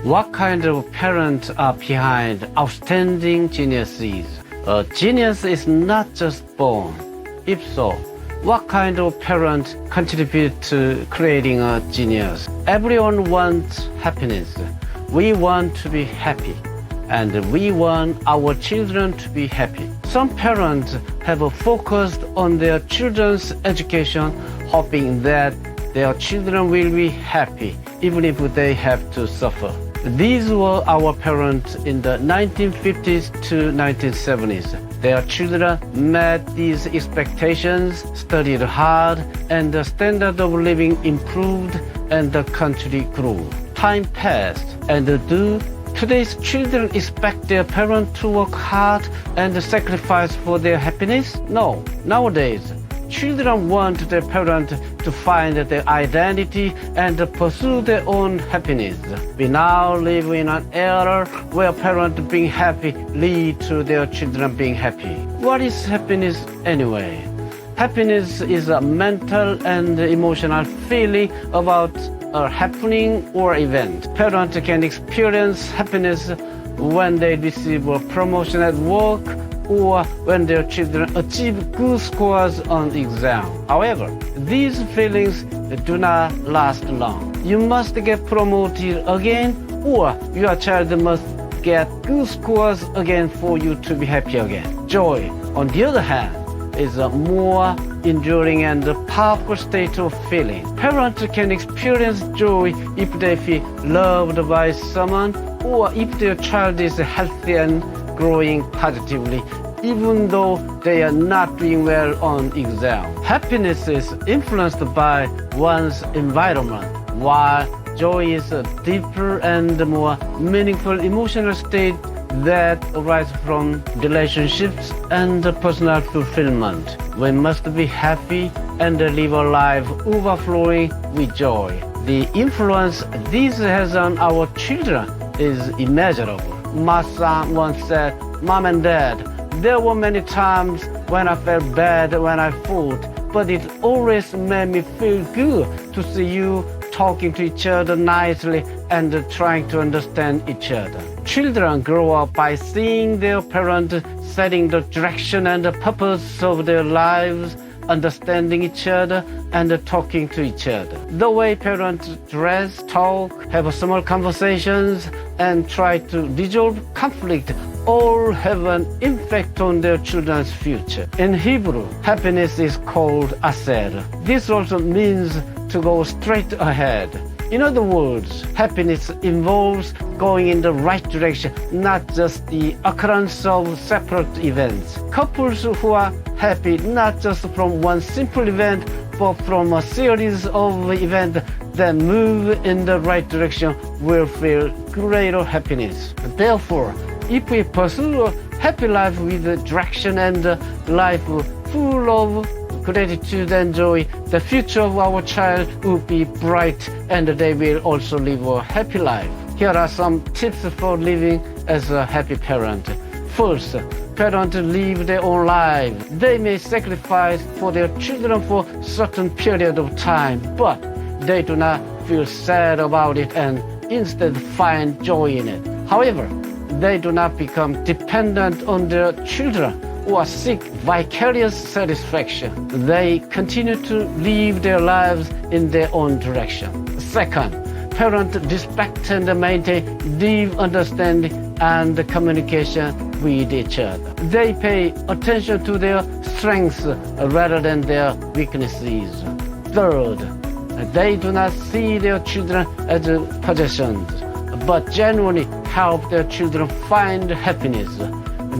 What kind of parents are behind outstanding geniuses? A genius is not just born. If so, what kind of parent contribute to creating a genius? Everyone wants happiness. We want to be happy, and we want our children to be happy. Some parents have focused on their children's education, hoping that their children will be happy, even if they have to suffer. These were our parents in the 1950s to 1970s. Their children met these expectations, studied hard, and the standard of living improved, and the country grew. Time passed, and do today's children expect their parents to work hard and sacrifice for their happiness? No. Nowadays, children want their parents to find their identity and pursue their own happiness. We now live in an era where parents being happy lead to their children being happy. What is happiness anyway? Happiness is a mental and emotional feeling about a happening or event. Parents can experience happiness when they receive a promotion at work or when their children achieve good scores on exam. However, these feelings do not last long. You must get promoted again, or your child must get good scores again for you to be happy again. Joy, on the other hand, is a more enduring and powerful state of feeling. Parents can experience joy if they feel loved by someone, or if their child is healthy and growing positively, even though they are not doing well on exam. Happiness is influenced by one's environment, while joy is a deeper and more meaningful emotional state that arises from relationships and personal fulfillment. We must be happy and live a life overflowing with joy. The influence this has on our children is immeasurable. My son once said, "Mom and Dad, there were many times when I felt bad when I fought, but it always made me feel good to see you talking to each other nicely and trying to understand each other." Children grow up by seeing their parents setting the direction and the purpose of their lives, understanding each other, and talking to each other. The way parents dress, talk, have small conversations, and try to resolve conflict all have an impact on their children's future. In Hebrew, happiness is called aser. This also means to go straight ahead. In other words, happiness involves going in the right direction, not just the occurrence of separate events. Couples who are happy not just from one simple event, but from a series of events that move in the right direction will feel greater happiness. Therefore, if we pursue a happy life with direction and a life full of gratitude and joy, the future of our child will be bright and they will also live a happy life. Here are some tips for living as a happy parent. First, parents live their own life. They may sacrifice for their children for a certain period of time, but they do not feel sad about it and instead find joy in it. However, they do not become dependent on their children or seek vicarious satisfaction. They continue to live their lives in their own direction. Second, parents respect and maintain deep understanding and communication with each other. They pay attention to their strengths rather than their weaknesses. Third, they do not see their children as possessions, but genuinely help their children find happiness.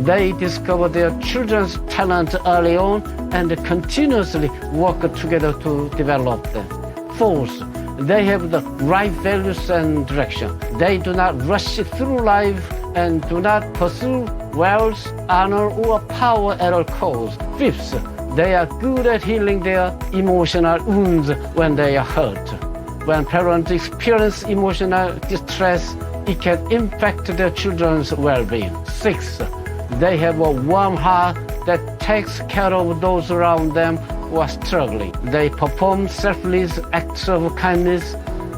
They discover their children's talent early on and continuously work together to develop them. Fourth, they have the right values and direction. They do not rush through life and do not pursue wealth, honor, or power at all costs. Fifth, they are good at healing their emotional wounds when they are hurt. When parents experience emotional distress, it can impact their children's well-being. Sixth, they have a warm heart that takes care of those around them who are struggling. They perform selfless acts of kindness,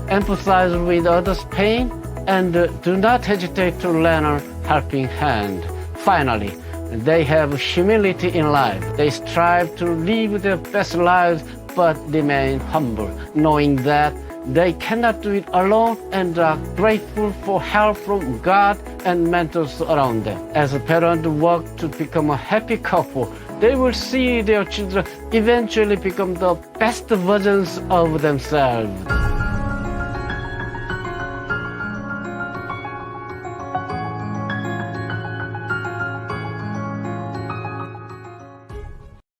empathize with others' pain, and do not hesitate to lend a helping hand. Finally, they have humility in life. They strive to live their best lives but remain humble, knowing that they cannot do it alone and are grateful for help from God and mentors around them. As a parent work to become a happy couple, they will see their children eventually become the best versions of themselves.